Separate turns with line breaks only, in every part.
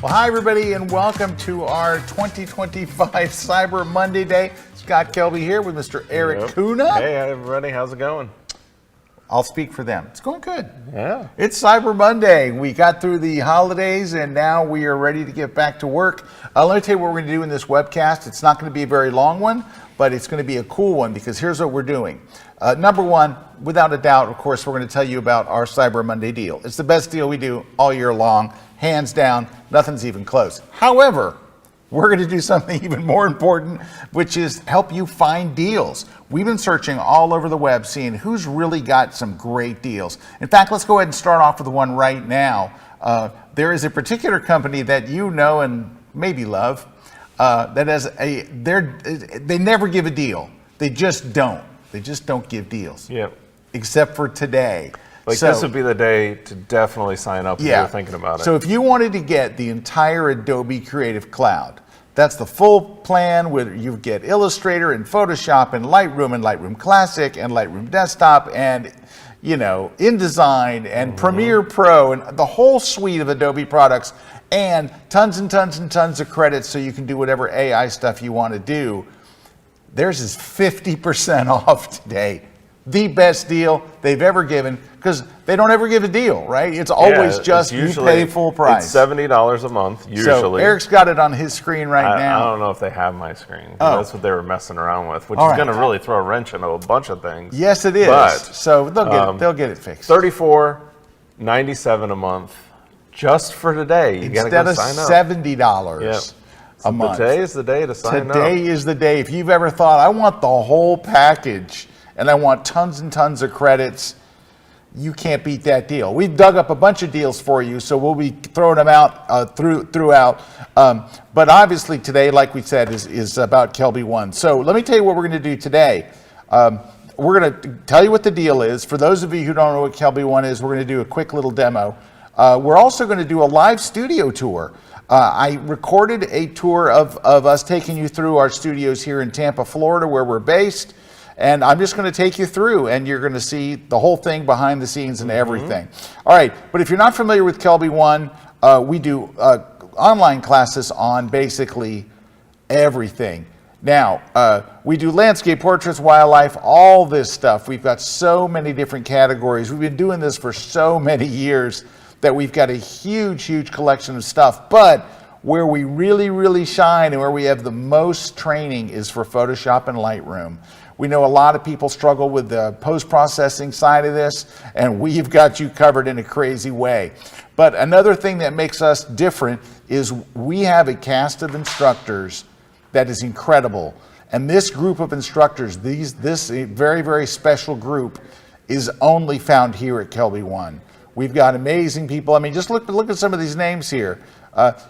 Well, hi, everybody, and welcome to our 2025 Cyber Monday Day. Scott Kelby here with Mr. Erik Kuna.
Hey, everybody. How's it going?
I'll speak for them. It's going good.
Yeah.
It's Cyber Monday. We got through the holidays, and now we are ready to get back to work. Let me tell you what we're going to do in this webcast. It's not going to be a very long one, but it's going to be a cool one because here's what we're doing. Number one, without a doubt, of course, we're going to tell you about our Cyber Monday deal. It's the best deal we do all year long. Hands down, nothing's even close. However, we're going to do something even more important, which is help you find deals. We've been searching all over the web, seeing who's really got some great deals. In fact, let's go ahead and start off with the one right now. There is a particular company that you know and maybe love that has they never give a deal. They just don't. They just don't give deals.
Yep.
Except for today.
Like this would be the day to definitely sign up if you're thinking about it.
So if you wanted to get the entire Adobe Creative Cloud, that's the full plan where you get Illustrator and Photoshop and Lightroom Classic and Lightroom Desktop and, you know, InDesign and Premiere Pro and the whole suite of Adobe products and tons and tons and tons of credits so you can do whatever AI stuff you want to do. Theirs is 50% off today. The best deal they've ever given, because they don't ever give a deal, right? It's always you pay full price.
It's $70 a month, usually.
So Eric's got it on his screen now.
I don't know if they have my screen. That's what they were messing around with, which is going to really throw a wrench into a bunch of things.
Yes, it is. But, so they'll get it fixed.
$34.97 a month just for today. You got to go sign up.
Instead of $70 a month.
Today is the day to sign up.
Today is the day. If you've ever thought, I want the whole package, and I want tons and tons of credits, you can't beat that deal. We've dug up a bunch of deals for you, so we'll be throwing them out throughout. But obviously today, like we said, is about KelbyOne. So let me tell you what we're going to do today. We're going to tell you what the deal is. For those of you who don't know what KelbyOne is, we're going to do a quick little demo. We're also going to do a live studio tour. I recorded a tour of us taking you through our studios here in Tampa, Florida, where we're based. And I'm just going to take you through, and you're going to see the whole thing behind the scenes and everything. All right, but if you're not familiar with KelbyOne, we do online classes on basically everything. Now, we do landscape, portraits, wildlife, all this stuff. We've got so many different categories. We've been doing this for so many years that we've got a huge, huge collection of stuff. But where we really, really shine and where we have the most training is for Photoshop and Lightroom. We know a lot of people struggle with the post-processing side of this, and we've got you covered in a crazy way. But another thing that makes us different is we have a cast of instructors that is incredible. And this group of instructors, this very, very special group, is only found here at KelbyOne. We've got amazing people. I mean, just look at some of these names here.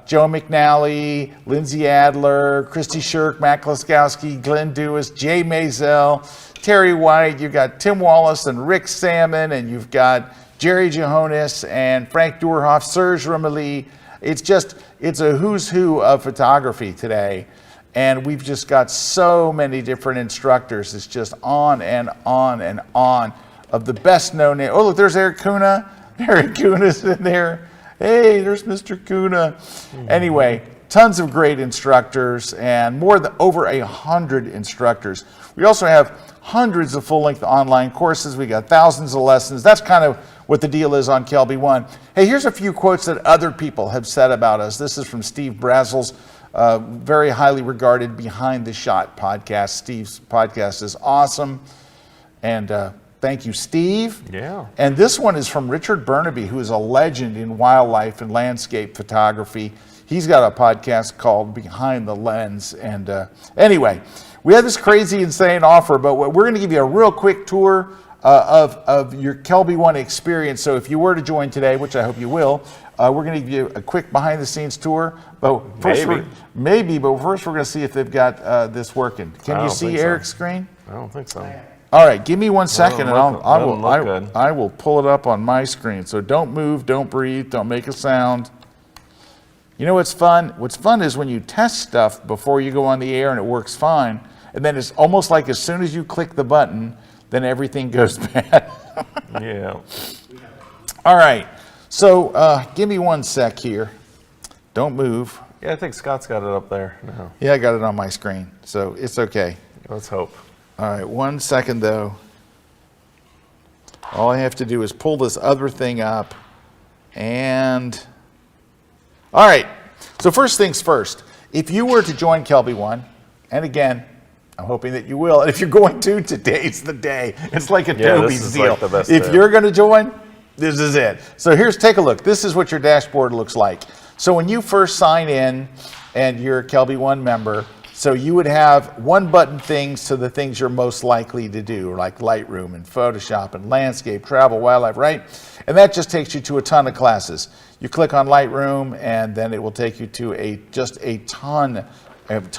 Joe McNally, Lindsay Adler, Christy Shirk, Matt Klaskowski, Glenn Dewis, Jay Maisel, Terry White. You've got Tim Wallace and Rick Salmon, and you've got Jerry Johannes and Frank Doerhoff, Serge Romali. It's a who's who of photography today. And we've just got so many different instructors. It's just on and on and on of the best known name. Oh, look, there's Erik Kuna. Erik Kuna's in there. Hey, there's Mr. Kuna. Anyway, tons of great instructors and more than over 100 instructors. We also have hundreds of full-length online courses. We got thousands of lessons. That's kind of what the deal is on KelbyOne. Hey, here's a few quotes that other people have said about us. This is from Steve Brazel's very highly regarded Behind the Shot podcast. Steve's podcast is awesome. And thank you, Steve.
Yeah.
And this one is from Richard Burnaby, who is a legend in wildlife and landscape photography. He's got a podcast called Behind the Lens. And anyway, we have this crazy, insane offer, but we're going to give you a real quick tour of your KelbyOne experience. So if you were to join today, which I hope you will, we're going to give you a quick behind-the-scenes tour. But first, but first we're going to see if they've got this working. Can you see Eric's screen?
I don't think so.
All right, give me 1 second, and I will pull it up on my screen. So don't move, don't breathe, don't make a sound. You know what's fun? What's fun is when you test stuff before you go on the air and it works fine, and then it's almost like as soon as you click the button, then everything goes bad.
Yeah.
All right, so give me 1 sec here. Don't move.
Yeah, I think Scott's got it up there now.
Yeah, I got it on my screen, so it's okay.
Let's hope.
All right, 1 second though. All I have to do is pull this other thing up and, all right. So first things first, if you were to join KelbyOne, and again, I'm hoping that you will, and if you're going to, today's the day. It's like Adobe's deal.
Like the best
if
deal.
you're going to join, this is it. So take a look. This is what your dashboard looks like. So when you first sign in and you're a KelbyOne member, so you would have one button things to the things you're most likely to do, like Lightroom and Photoshop and landscape, travel, wildlife, right? And that just takes you to a ton of classes. You click on Lightroom and then it will take you to just a ton of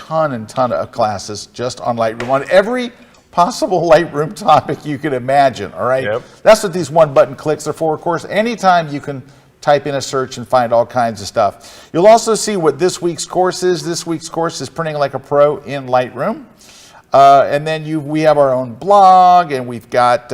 classes just on Lightroom, on every possible Lightroom topic you could imagine, all right?
Yep.
That's what these one button clicks are for, of course. Anytime you can type in a search and find all kinds of stuff. You'll also see what this week's course is. This week's course is Printing Like a Pro in Lightroom. And then we have our own blog, and we've got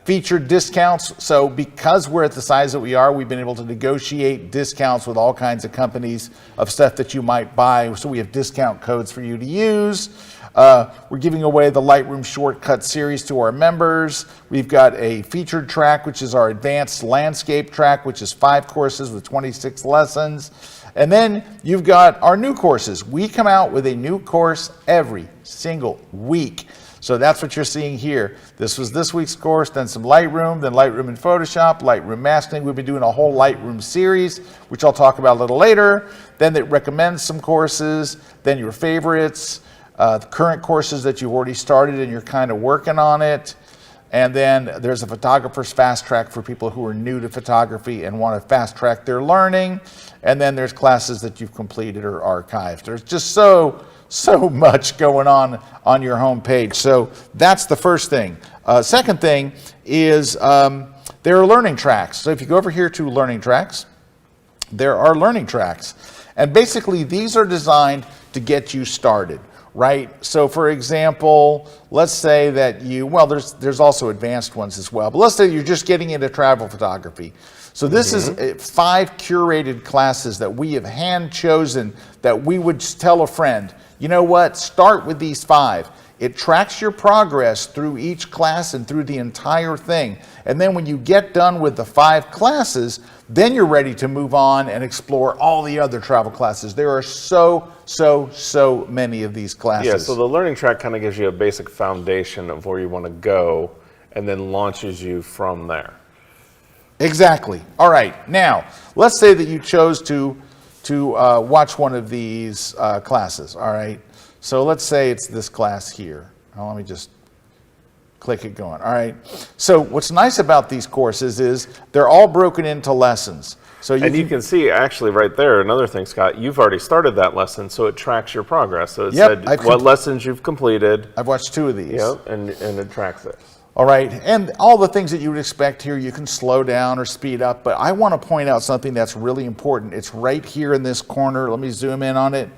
featured discounts. So because we're at the size that we are, we've been able to negotiate discounts with all kinds of companies of stuff that you might buy. So we have discount codes for you to use. We're giving away the Lightroom Shortcut series to our members. We've got a featured track, which is our advanced landscape track, which is 5 courses with 26 lessons. And then you've got our new courses. We come out with a new course every single week. So that's what you're seeing here. This was this week's course, then some Lightroom, then Lightroom and Photoshop, Lightroom masking. We've been doing a whole Lightroom series, which I'll talk about a little later. Then it recommends some courses, then your favorites, the current courses that you've already started and you're kind of working on it. And then there's a photographer's fast track for people who are new to photography and want to fast track their learning. And then there's classes that you've completed or archived. There's just so much going on your home page. So that's the first thing. Second thing is there are learning tracks. So if you go over here to learning tracks, there are learning tracks. And basically these are designed to get you started. Right? So for example, let's say that there's also advanced ones as well, but let's say you're just getting into travel photography. So this is 5 curated classes that we have hand chosen that we would tell a friend, you know what, start with these 5. It tracks your progress through each class and through the entire thing. And then when you get done with the 5 classes, then you're ready to move on and explore all the other travel classes. There are so many of these classes.
Yeah, so the learning track kind of gives you a basic foundation of where you want to go and then launches you from there.
Exactly. All right. Now, let's say that you chose to watch one of these classes. All right. So let's say it's this class here. Now, let me just click it going. All right. So what's nice about these courses is they're all broken into lessons. So you can see
actually right there, another thing, Scott, you've already started that lesson, so it tracks your progress. So it said what lessons you've completed.
I've watched 2 of these.
Yep, and it tracks it.
All right, and all the things that you would expect here, you can slow down or speed up, but I want to point out something that's really important. It's right here in this corner. Let me zoom in on it.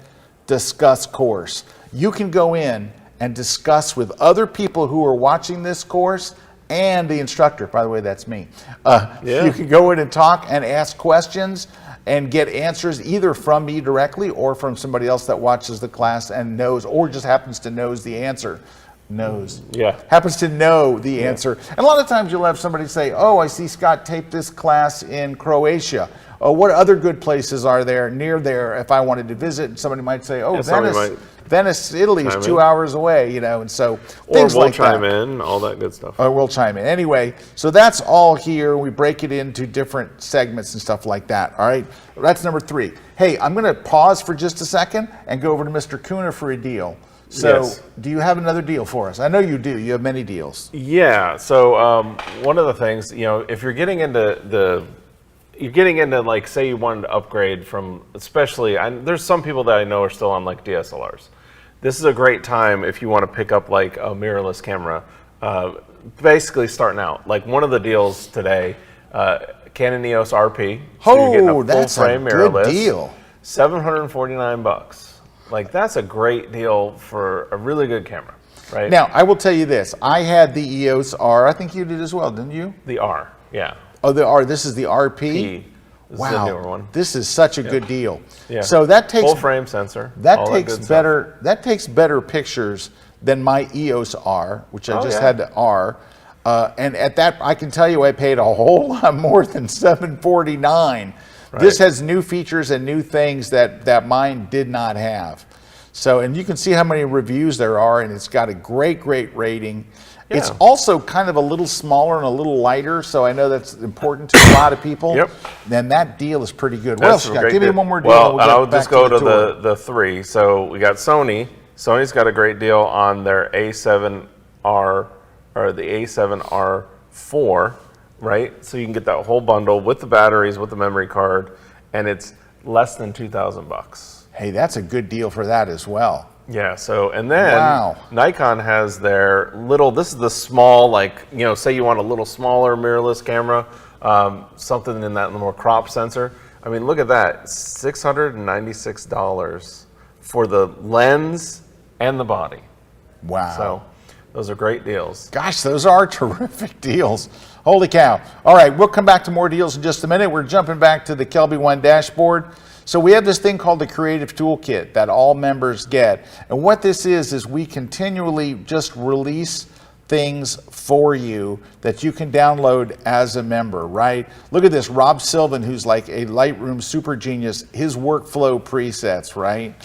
Discuss course. You can go in and discuss with other people who are watching this course and the instructor. By the way, that's me. You can go in and talk and ask questions and get answers either from me directly or from somebody else that watches the class and knows, or just happens to knows the answer. Happens to know the answer. And a lot of times you'll have somebody say, oh, I see Scott taped this class in Croatia. Oh, what other good places are there near there if I wanted to visit? And somebody might say, oh, Venice, Italy is 2 hours away, and so things like that.
Or we'll chime in, all that good stuff.
Or we'll chime in. Anyway, so that's all here. We break it into different segments and stuff like that, all right? That's number 3. Hey, I'm going to pause for just a second and go over to Mr. Kuna for a deal. So do you have another deal for us? I know you do. You have many deals.
Yeah. So one of the things, if you're getting into like, say you wanted to upgrade from, especially, there's some people that I know are still on like DSLRs. This is a great time if you want to pick up like a mirrorless camera, basically starting out. Like one of the deals today, Canon EOS RP. So you're getting a full frame mirrorless.
Good deal.
$749. Like that's a great deal for a really good camera, right?
Now, I will tell you this. I had the EOS R. I think you did as well, didn't you?
The R, yeah.
Oh, the R. This is the RP?
P. This is a newer one.
This is such a good deal.
Yeah.
So that takes
full frame sensor.
That
all
takes
good stuff.
better. That takes better pictures than my EOS R, which I just had the R. And at that, I can tell you, I paid a whole lot more than $749. Right. This has new features and new things that mine did not have. So, and you can see how many reviews there are, and it's got a great rating. Yeah. It's also kind of a little smaller and a little lighter, so I know that's important to a lot of people. Yep. Then that deal is pretty good. What else you got? Give me one more deal.
Well, and I'll just go to the three. So we got Sony. Sony's got a great deal on their A7R or the A7R4, right? So you can get that whole bundle with the batteries, with the memory card, and it's less than $2,000.
Hey, that's a good deal for that as well.
Yeah, so, and then Nikon has their little, this is the small, like, you know, say you want a little smaller mirrorless camera, something in that more crop sensor. I mean, look at that, $696 for the lens and the body.
Wow.
So those are great deals.
Gosh, those are terrific deals. Holy cow. All right, we'll come back to more deals in just a minute. We're jumping back to the KelbyOne dashboard. So we have this thing called the Creative Toolkit that all members get. And what this is we continually just release things for you that you can download as a member, right? Look at this, Rob Sylvan, who's like a Lightroom super genius, his workflow presets, right?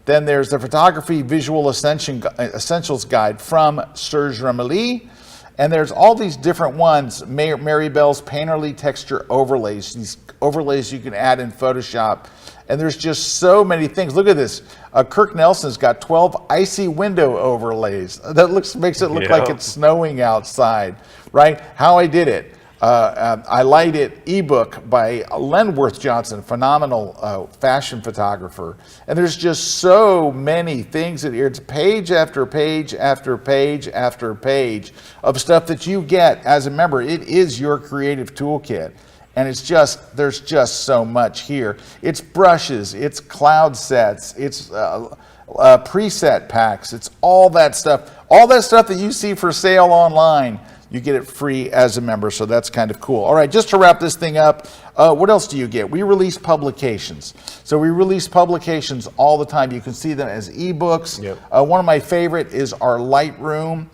Then there's the Photography Visual Essentials Guide from Serge Remeli. And there's all these different ones, Mary Bell's Painterly Texture Overlays, these overlays you can add in Photoshop. And there's just so many things. Look at this. Kirk Nelson's got 12 icy window overlays. That makes it look like it's snowing outside, right? How I did it. I Light It ebook by Lenworth Johnson, phenomenal fashion photographer. And there's just so many things in here. It's page after page after page after page of stuff that you get as a member. It is your creative toolkit. And it's just, there's just so much here. It's brushes, it's cloud sets, it's preset packs, it's all that stuff. All that stuff that you see for sale online, you get it free as a member, so that's kind of cool. All right, just to wrap this thing up, what else do you get? We release publications. So we release publications all the time. You can see them as ebooks. Yep. One of my favorite is our Lightroom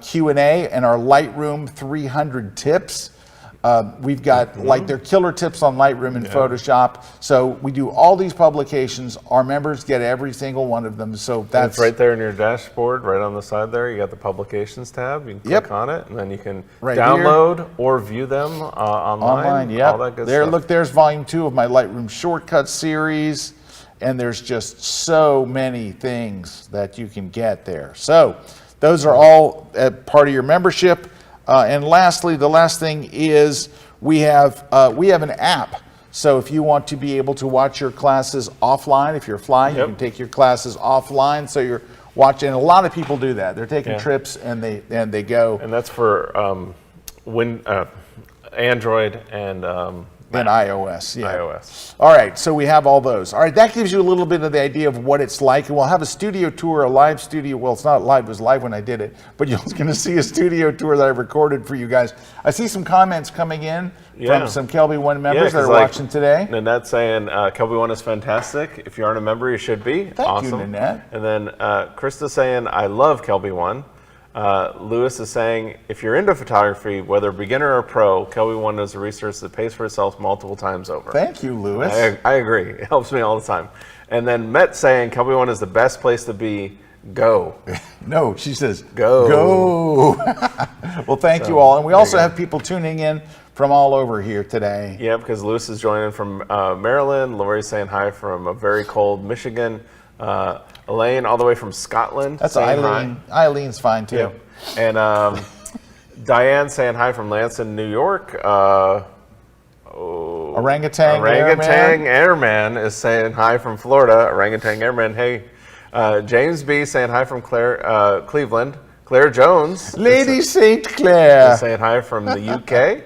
Q&A and our Lightroom 300 tips. We've got like their killer tips on Lightroom and Photoshop. So we do all these publications. Our members get every single one of them. So that's
right there in your dashboard, right on the side there. You got the publications tab. You can click on it, and then you can download or view them online. All that good stuff.
Look, there's volume 2 of my Lightroom Shortcuts series. And there's just so many things that you can get there. So those are all part of your membership. And lastly, the last thing is we have an app. So if you want to be able to watch your classes offline, if you're flying, you can take your classes offline. So you're watching. A lot of people do that. They're taking trips and they go.
And that's for Android and
iOS.
iOS.
All right, so we have all those. All right, that gives you a little bit of the idea of what it's like. And we'll have a studio tour, a live studio. Well, it's not live, it was live when I did it. But you're going to see a studio tour that I recorded for you guys. I see some comments coming in from some KelbyOne members that are watching today.
Nanette saying, KelbyOne is fantastic. If you aren't a member, you should be.
Thank you, Nanette.
And then Krista saying, I love KelbyOne. Lewis is saying, if you're into photography, whether beginner or pro, KelbyOne is a resource that pays for itself multiple times over.
Thank you, Lewis.
I agree. It helps me all the time. And then Met saying, KelbyOne is the best place to be. Go.
No, she says,
go.
Go. Well, thank you all. And we also have people tuning in from all over here today.
Yeah, because Lewis is joining from Maryland. Lori's saying hi from a very cold Michigan. Elaine, all the way from Scotland.
That's Eileen. Hi. Eileen's fine too.
Yep. And Diane saying hi from Lansing, New York.
Orangutan
Airman is saying hi from Florida. Orangutan Airman, hey. James B saying hi from Cleveland. Claire Jones.
Lady St. Clair.
Is saying hi from the UK.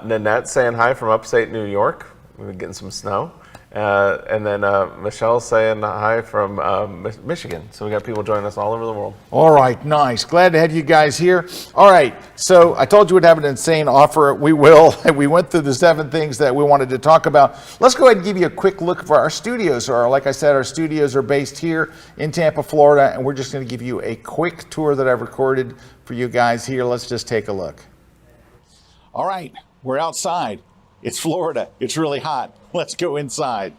Nanette saying hi from upstate New York. We're getting some snow. And then Michelle's saying hi from Michigan. So we got people joining us all over the world.
All right, nice. Glad to have you guys here. All right, so I told you we'd have an insane offer. We will. We went through the 7 things that we wanted to talk about. Let's go ahead and give you a quick look for our studios. Like I said, our studios are based here in Tampa, Florida, and we're just going to give you a quick tour that I've recorded for you guys here. Let's just take a look. All right, we're outside. It's Florida. It's really hot. Let's go inside.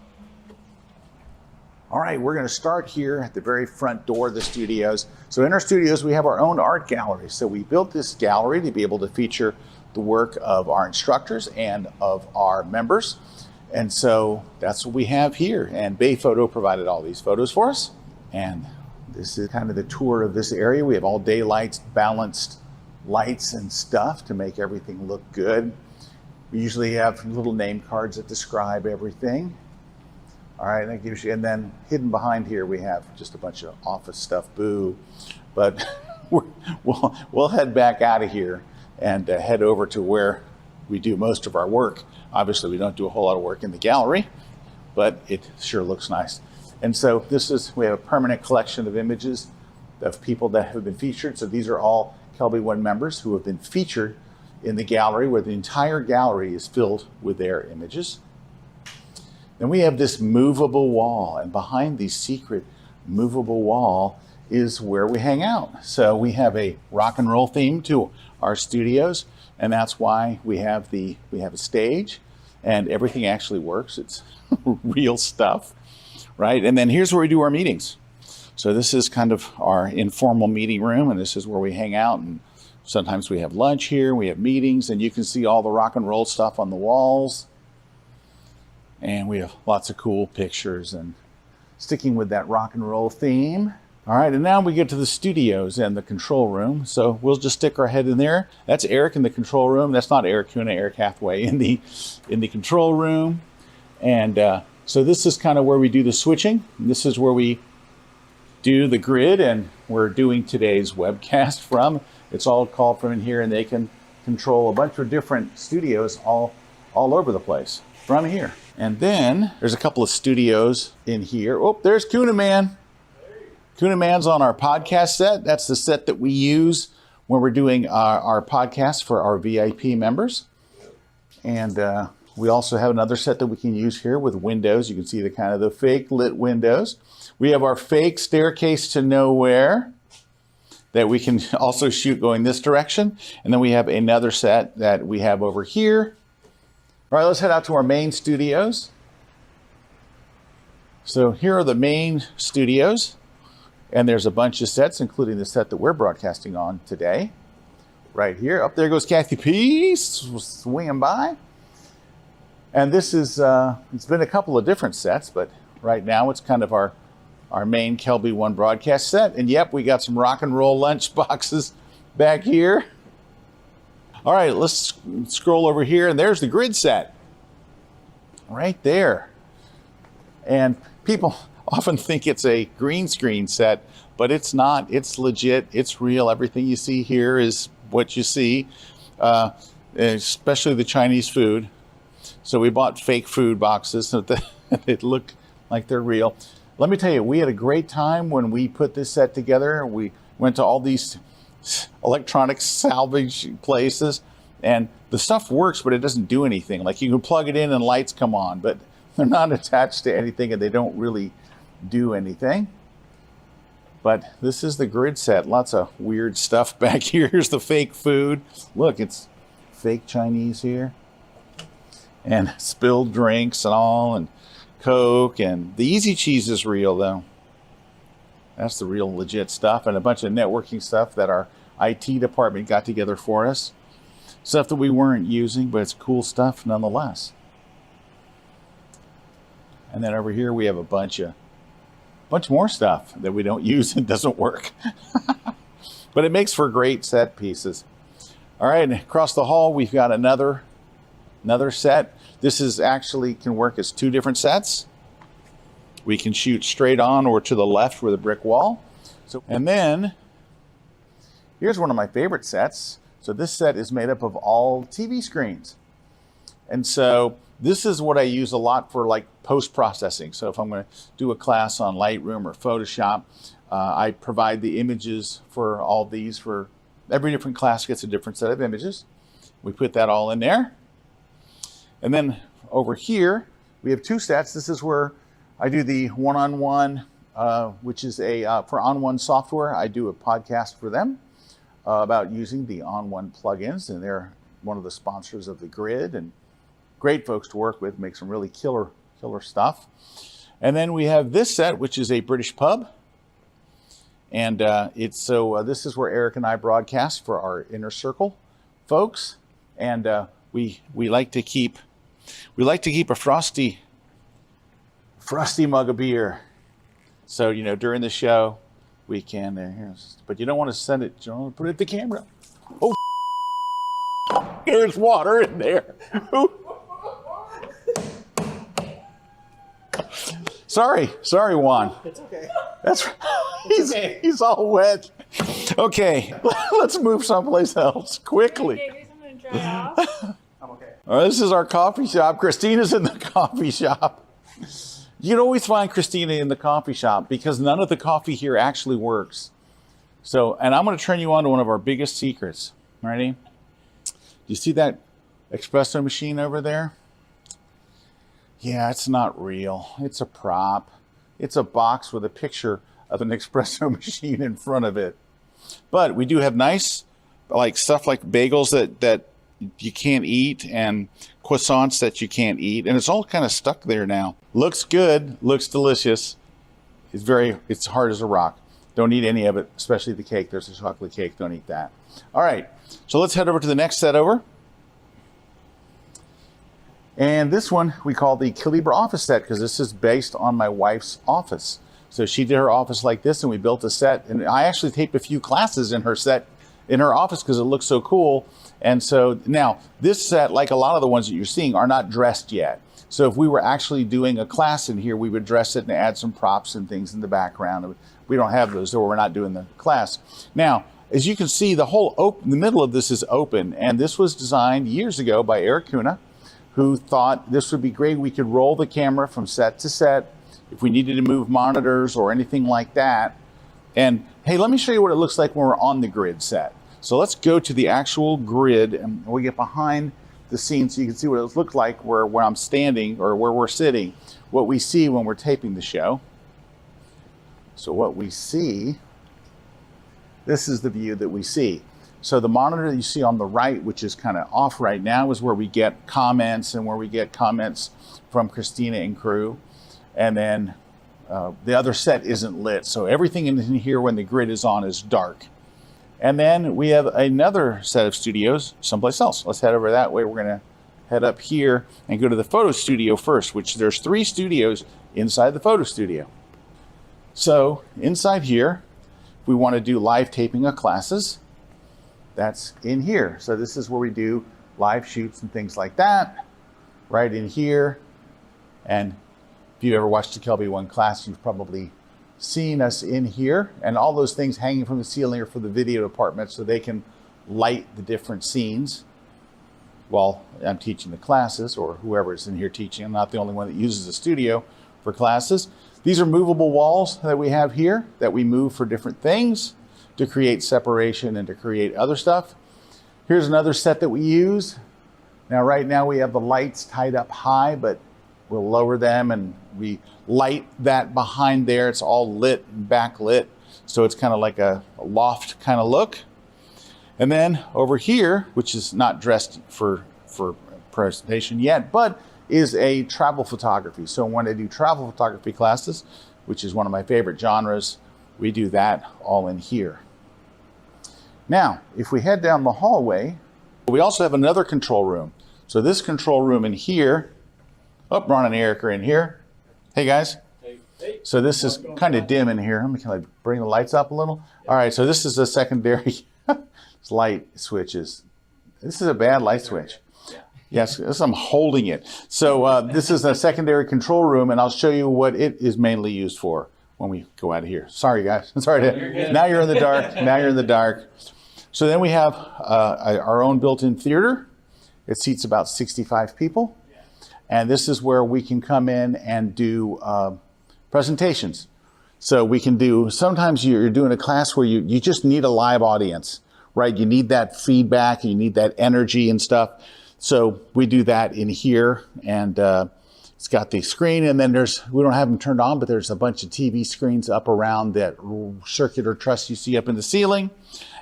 All right, we're going to start here at the very front door of the studios. So in our studios, we have our own art gallery. So we built this gallery to be able to feature the work of our instructors and of our members. And so that's what we have here. And Bay Photo provided all these photos for us. And this is kind of the tour of this area. We have all day lights, balanced lights and stuff to make everything look good. We usually have little name cards that describe everything. All right, that gives you, and then hidden behind here we have just a bunch of office stuff, boo. But we'll head back out of here and head over to where we do most of our work. Obviously, we don't do a whole lot of work in the gallery, but it sure looks nice. And so we have a permanent collection of images of people that have been featured. So these are all KelbyOne members who have been featured in the gallery, where the entire gallery is filled with their images. Then we have this movable wall, and behind the secret movable wall is where we hang out. So we have a rock and roll theme to our studios, and that's why we have a stage, and everything actually works. It's real stuff, right? And then here's where we do our meetings. So this is kind of our informal meeting room, and this is where we hang out, and sometimes we have lunch here, we have meetings, and you can see all the rock and roll stuff on the walls. And we have lots of cool pictures and sticking with that rock and roll theme. All right, and now we get to the studios and the control room. So we'll just stick our head in there. That's Erik in the control room. That's not Erik Kuna, Erik Hathaway in the control room. And so this is kind of where we do the switching. This is where we do the grid, and we're doing today's webcast from. It's all called from in here, and they can control a bunch of different studios all over the place from here. And then there's a couple of studios in here. Oh, there's Kuna Man. Kuna Man's on our podcast set. That's the set that we use when we're doing our podcast for our VIP members. And we also have another set that we can use here with windows. You can see the kind of the fake lit windows. We have our fake staircase to nowhere that we can also shoot going this direction. And then we have another set that we have over here. All right, let's head out to our main studios. So here are the main studios, and there's a bunch of sets, including the set that we're broadcasting on today. Right here, up there goes Kathy P, swinging by. And this is, it's been a couple of different sets, but right now it's kind of our main KelbyOne broadcast set. And yep, we got some rock and roll lunch boxes back here. All right, let's scroll over here, and there's the grid set right there. And people often think it's a green screen set, but it's not. It's legit. It's real. Everything you see here is what you see, especially the Chinese food. So we bought fake food boxes so that they look like they're real. Let me tell you, we had a great time when we put this set together. We went to all these electronic salvage places, and the stuff works, but it doesn't do anything. Like, you can plug it in and lights come on, but they're not attached to anything, and they don't really do anything. But this is the grid set. Lots of weird stuff back here. Here's the fake food. Look, it's fake Chinese here, and spilled drinks and all, and Coke, and the Easy Cheese is real though. That's the real legit stuff, and a bunch of networking stuff that our IT department got together for us. Stuff that we weren't using, but it's cool stuff nonetheless. And then over here we have a bunch more stuff that we don't use and doesn't work. But it makes for great set pieces. All right, and across the hall we've got another set. This is actually can work as 2 different sets. We can shoot straight on or to the left with a brick wall. So, and then here's one of my favorite sets. So this set is made up of all TV screens. And so This is what I use a lot for like post-processing. So if I'm going to do a class on Lightroom or Photoshop, I provide the images for all these. For every different class gets a different set of images. We put that all in there. And then over here, we have 2 sets. This is where I do the one-on-one, which is for ON1 software. I do a podcast for them about using the ON1 plugins, and they're one of the sponsors of the grid, and great folks to work with, make some really killer stuff. And then we have this set, which is a British pub. And this is where Erik and I broadcast for our inner circle folks. And we like to keep a frosty mug of beer. So, you know, during the show, we can, but you don't want to send it, you don't want to put it at the camera. Oh, there's water in there. Sorry, Juan.
It's okay.
He's all wet. Okay, let's move someplace else quickly.
Okay, something to dry off.
I'm okay.
All right, this is our coffee shop. Christina's in the coffee shop. You'd always find Christina in the coffee shop because none of the coffee here actually works. So, and I'm going to turn you on to one of our biggest secrets. Ready? Do you see that espresso machine over there? Yeah, it's not real. It's a prop. It's a box with a picture of an espresso machine in front of it. But we do have nice, like stuff like bagels that you can't eat and croissants that you can't eat. And it's all kind of stuck there now. Looks good, looks delicious. It's hard as a rock. Don't eat any of it, especially the cake. There's a chocolate cake, don't eat that. All right, so let's head over to the next set over. And this one we call the Kelby office set because this is based on my wife's office. So she did her office like this and we built a set. And I actually taped a few classes in her set, in her office because it looks so cool. And so now this set, like a lot of the ones that you're seeing, are not dressed yet. So if we were actually doing a class in here, we would dress it and add some props and things in the background. We don't have those, so we're not doing the class. Now, as you can see, the middle of this is open. And this was designed years ago by Erik Kuna, who thought this would be great. We could roll the camera from set to set if we needed to move monitors or anything like that. And hey, let me show you what it looks like when we're on the grid set. So let's go to the actual grid and we get behind the scene so you can see what it looks like where I'm standing or where we're sitting, what we see when we're taping the show. So what we see, this is the view that we see. So the monitor that you see on the right, which is kind of off right now, is where we get comments and where we get comments from Christina and crew. And then the other set isn't lit. So everything in here when the grid is on is dark. And then we have another set of studios someplace else. Let's head over that way. We're going to head up here and go to the photo studio first, which there's 3 studios inside the photo studio. So inside here, we want to do live taping of classes. That's in here. So this is where we do live shoots and things like that, right in here. And if you ever watched the KelbyOne class, you've probably seen us in here, and all those things hanging from the ceiling are for the video department so they can light the different scenes while I'm teaching the classes, or whoever is in here teaching. I'm not the only one that uses the studio for classes. These are movable walls that we have here that we move for different things to create separation and to create other stuff. Here's another set that we use. Now, right now we have the lights tied up high, but we'll lower them and we light that behind there. It's all lit and backlit. So it's kind of like a loft kind of look. And then over here, which is not dressed for presentation yet, but is a travel photography. So when I do travel photography classes, which is one of my favorite genres, we do that all in here. Now, if we head down the hallway, we also have another control room. So this control room in here, Ron and Erik are in here. Hey guys.
Hey.
So this is kind of dim in here. Let me kind of bring the lights up a little. All right, so this is a secondary light switches. This is a bad light switch. Yes, I'm holding it. So this is a secondary control room, and I'll show you what it is mainly used for when we go out of here. Sorry, guys. Sorry. Now you're in the dark. Now you're in the dark. So then we have our own built-in theater. It seats about 65 people. And this is where we can come in and do presentations. So we can do, sometimes you're doing a class where you just need a live audience, right? You need that feedback, you need that energy and stuff. So we do that in here, and it's got the screen, and then we don't have them turned on, but there's a bunch of TV screens up around that circular truss you see up in the ceiling.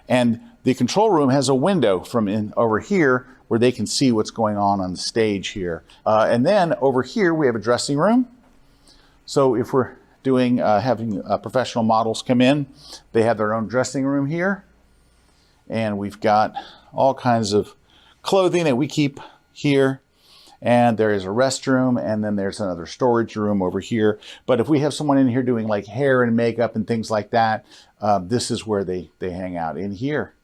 And the control room has a window from over here where they can see what's going on the stage here. And then over here, we have a dressing room. So if we're doing, having professional models come in, they have their own dressing room here. And we've got all kinds of clothing that we keep here. And there is a restroom, and then there's another storage room over here. But if we have someone in here doing like hair and makeup and things like that, this is where they hang out, in here.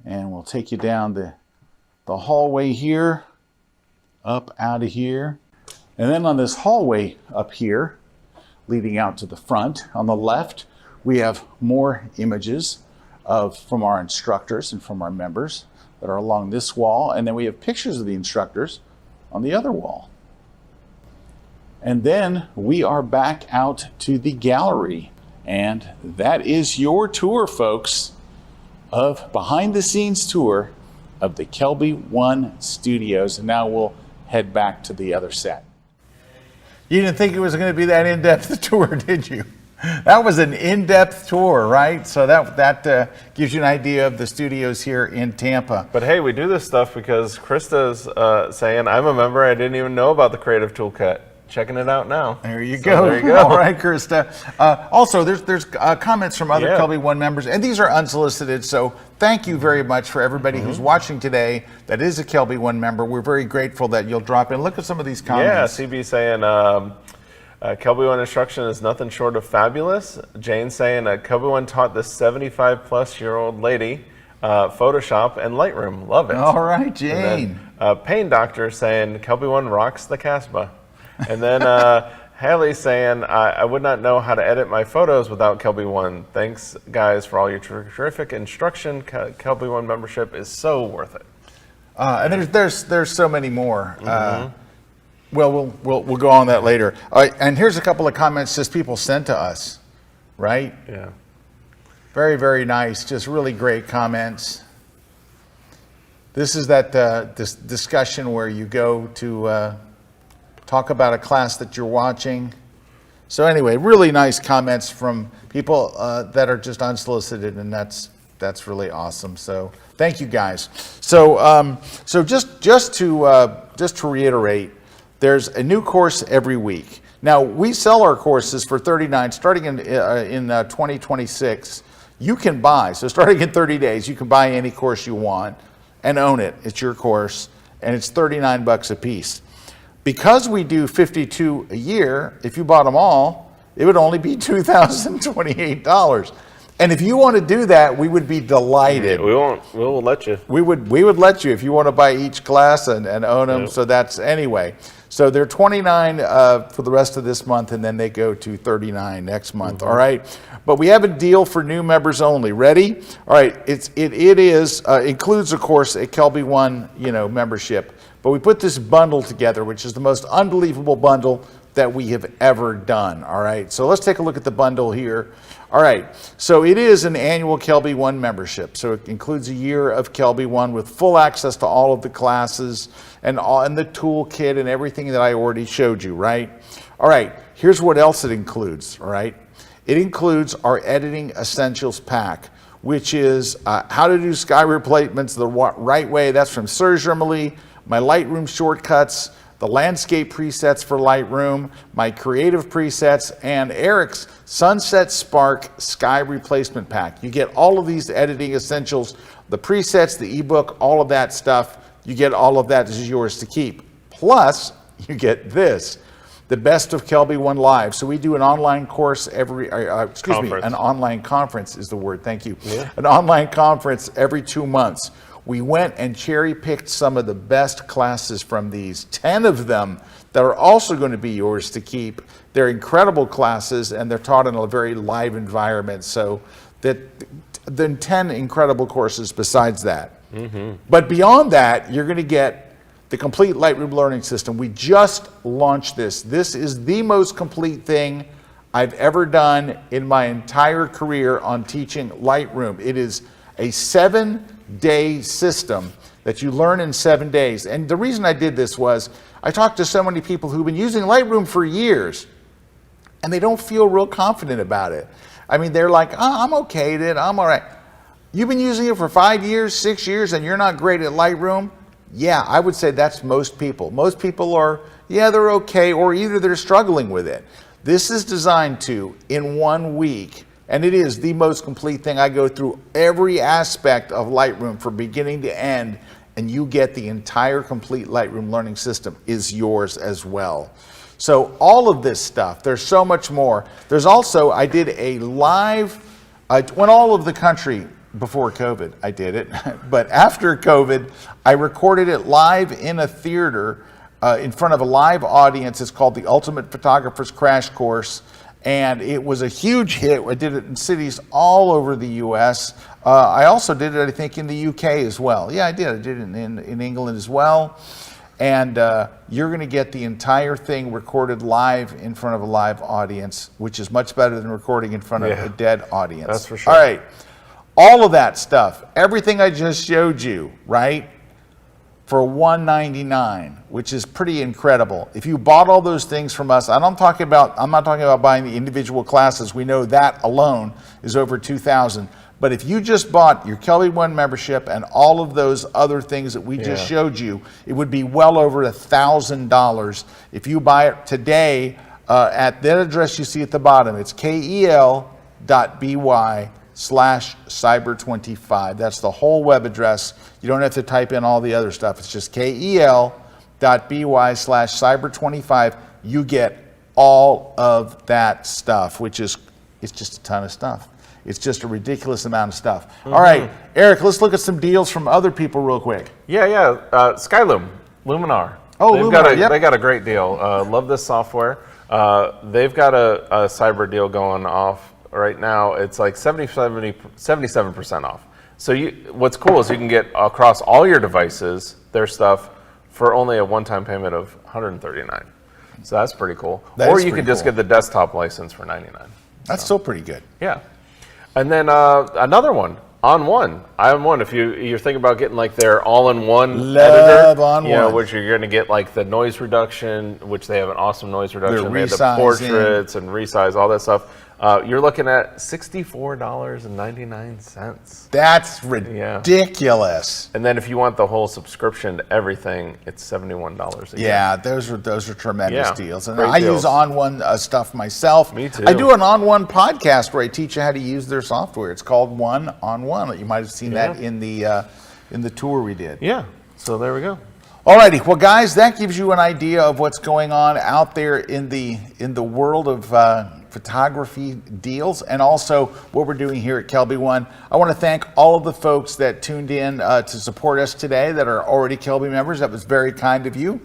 And we'll take you down the hallway here, up out of here. And then on this hallway up here, leading out to the front, on the left, we have more images from our instructors and from our members that are along this wall. And then we have pictures of the instructors on the other wall. And then we are back out to the gallery. And that is your tour, folks, of behind the scenes tour of the KelbyOne studios. And now we'll head back to the other set. You didn't think it was going to be that in-depth tour, did you? That was an in-depth tour, right? So that gives you an idea of the studios here in Tampa.
But hey, we do this stuff because Krista's saying, I'm a member, I didn't even know about the Creative Toolkit. Checking it out now.
There you go.
There you go.
All right, Krista. Also, there's comments from other KelbyOne members, and these are unsolicited, so thank you very much for everybody who's watching today that is a KelbyOne member. We're very grateful that you'll drop in. Look at some of these comments.
Yeah, CB saying, KelbyOne instruction is nothing short of fabulous. Jane saying, KelbyOne taught this 75-plus-year-old lady Photoshop and Lightroom. Love it.
All right, Jane.
Then, Pain Doctor saying, KelbyOne rocks the Casbah. And then Haley saying, I would not know how to edit my photos without KelbyOne. Thanks, guys, for all your terrific instruction. KelbyOne membership is so worth it.
And there's so many more. Well, we'll go on that later. And here's a couple of comments just people sent to us, right?
Yeah.
Very, very nice. Just really great comments. This is that this discussion where you go to talk about a class that you're watching. So anyway, really nice comments from people that are just unsolicited, and that's really awesome. So thank you guys. So just to reiterate, there's a new course every week. Now we sell our courses for $39, starting in 2026. You can buy, so starting in 30 days, you can buy any course you want and own it. It's your course, and it's $39 a piece. Because we do 52 a year, if you bought them all, it would only be $2,028. And if you want to do that, we would be delighted.
We'll let you.
We would let you if you want to buy each class and own them. Yep. So that's anyway. So they're $29 for the rest of this month, and then they go to $39 next month. All right. But we have a deal for new members only. Ready? All right. It includes, of course, a KelbyOne membership. But we put this bundle together, which is the most unbelievable bundle that we have ever done. All right, so let's take a look at the bundle here. All right, so it is an annual KelbyOne membership. So it includes a year of KelbyOne with full access to all of the classes and the toolkit and everything that I already showed you, right? All right, here's what else it includes, all right? It includes our Editing Essentials Pack, which is how to do sky replacements the right way. That's from Serge Germally, my Lightroom shortcuts, the landscape presets for Lightroom, my creative presets, and Erik's Sunset Spark Sky Replacement Pack. You get all of these editing essentials, the presets, the ebook, all of that stuff. You get all of that. This is yours to keep. Plus, you get this, the Best of KelbyOne Live. So we do an online course an online conference is the word, thank you. Yeah. An online conference every 2 months. We went and cherry-picked some of the best classes from these, 10 of them that are also going to be yours to keep. They're incredible classes, and they're taught in a very live environment. So then 10 incredible courses besides that. But beyond that, you're going to get the complete Lightroom learning system. We just launched this. This is the most complete thing I've ever done in my entire career on teaching Lightroom. It is a 7-day system that you learn in 7 days. And the reason I did this was I talked to so many people who've been using Lightroom for years and they don't feel real confident about it. I mean, they're like, oh, I'm okay at it, I'm all right. You've been using it for 5 years, 6 years, and you're not great at Lightroom? Yeah, I would say that's most people. Most people are, yeah, they're okay, or either they're struggling with it. This is designed to, in 1 week, and it is the most complete thing. I go through every aspect of Lightroom from beginning to end, and you get the entire complete Lightroom learning system is yours as well. So all of this stuff, there's so much more. There's also, I did a live, when all of the country, before COVID, I did it, but after COVID, I recorded it live in a theater in front of a live audience. It's called the Ultimate Photographer's Crash Course, and it was a huge hit. I did it in cities all over the US. I also did it, I think, in the UK as well. Yeah, I did. I did it in England as well. And you're going to get the entire thing recorded live in front of a live audience, which is much better than recording in front of a dead audience.
That's for sure.
All right. All of that stuff, everything I just showed you, right, for $199, which is pretty incredible. If you bought all those things from us, I'm not talking about buying the individual classes. We know that alone is over $2,000. But if you just bought your KelbyOne membership and all of those other things that we just showed you, it would be well over $1,000 if you buy it today at that address you see at the bottom. It's kel.by/cyber25. That's the whole web address. You don't have to type in all the other stuff. It's just kel.by/cyber25. You get all of that stuff, which is, it's just a ton of stuff. It's just a ridiculous amount of stuff. Mm-hmm. All right, Eric, let's look at some deals from other people real quick.
Yeah. Skyloom, Luminar.
Oh, Luminar,
they got a great deal. Love this software. They've got a cyber deal going off right now. It's like 77% off. So what's cool is you can get across all your devices their stuff for only a one-time payment of $139. So that's pretty cool. Or you can just get the desktop license for $99.
That's still pretty good.
Yeah. And then another one, On1. If you're thinking about getting like their all-in-one editor,
On1.
which you're going to get like the noise reduction, which they have an awesome noise reduction. They have the
resizing.
portraits and resize, all that stuff. You're looking at $64.99.
That's ridiculous.
And then if you want the whole subscription to everything, it's $71 a year.
Yeah, those are tremendous deals. And
great
I
deals.
use On1 stuff myself.
Me too.
I do an On1 podcast where I teach you how to use their software. It's called One on One. You might have seen that in the tour we did.
Yeah. So there we go.
Alrighty, well guys, that gives you an idea of what's going on out there in the world of photography deals, and also what we're doing here at KelbyOne. I want to thank all of the folks that tuned in to support us today that are already Kelby members. That was very kind of you.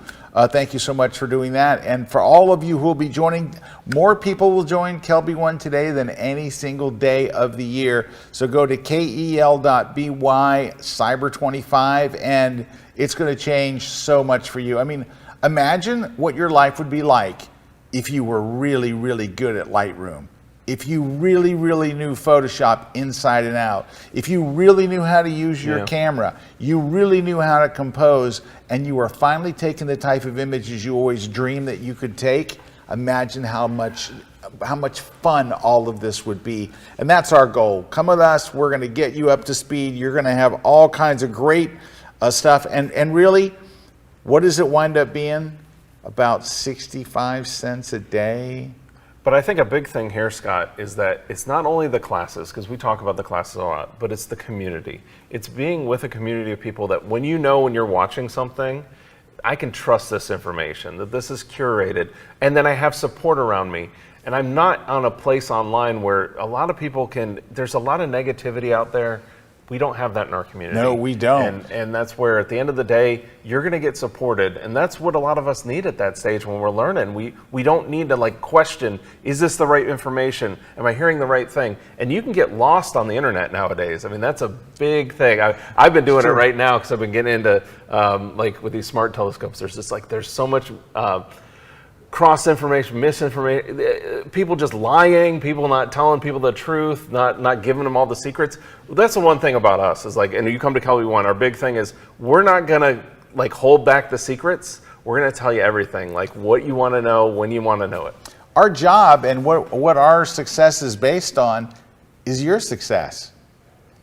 Thank you so much for doing that. And for all of you who will be joining, more people will join KelbyOne today than any single day of the year. So go to kel.by/cyber25 and it's going to change so much for you. I mean, imagine what your life would be like if you were really, really good at Lightroom. If you really, really knew Photoshop inside and out. If you really knew how to use your camera. You really knew how to compose, and you were finally taking the type of images you always dreamed that you could take. Imagine how much fun all of this would be. And that's our goal. Come with us. We're going to get you up to speed. You're going to have all kinds of great stuff. And really, what does it wind up being? About 65 cents a day.
But I think a big thing here, Scott, is that it's not only the classes, because we talk about the classes a lot, but it's the community. It's being with a community of people that when you're watching something, I can trust this information, that this is curated, and then I have support around me. And I'm not on a place online where a lot of people there's a lot of negativity out there. We don't have that in our community.
No, we don't.
And that's where, at the end of the day, you're going to get supported. And that's what a lot of us need at that stage when we're learning. We don't need to like question, is this the right information? Am I hearing the right thing? And you can get lost on the internet nowadays. I mean, that's a big thing. I've been doing it right now because I've been getting into, like with these smart telescopes, there's so much cross information, misinformation, people just lying, people not telling people the truth, not giving them all the secrets. That's the one thing about us is like, and you come to KelbyOne, our big thing is we're not gonna like hold back the secrets. We're gonna tell you everything, like what you want to know, when you want to know it.
Our job and what our success is based on is your success.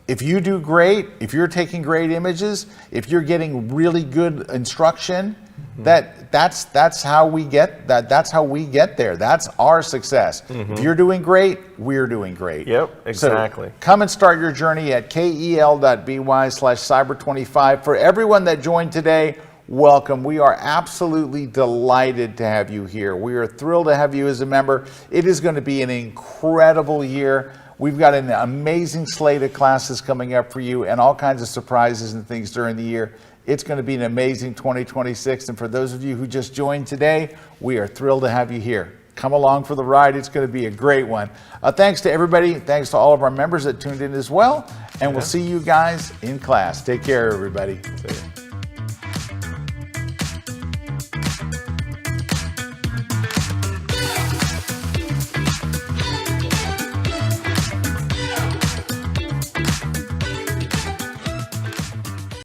If you do great, if you're taking great images, if you're getting really good instruction, that's how we get that. That's how we get there. That's our success. If you're doing great, we're doing great.
Yep, exactly.
So come and start your journey at kel.by/cyber25. For everyone that joined today, welcome. We are absolutely delighted to have you here. We are thrilled to have you as a member. It is going to be an incredible year. We've got an amazing slate of classes coming up for you and all kinds of surprises and things during the year. It's going to be an amazing 2026. And for those of you who just joined today, we are thrilled to have you here. Come along for the ride. It's going to be a great one. Thanks to everybody. Thanks to all of our members that tuned in as well. And we'll see you guys in class. Take care, everybody.
See ya.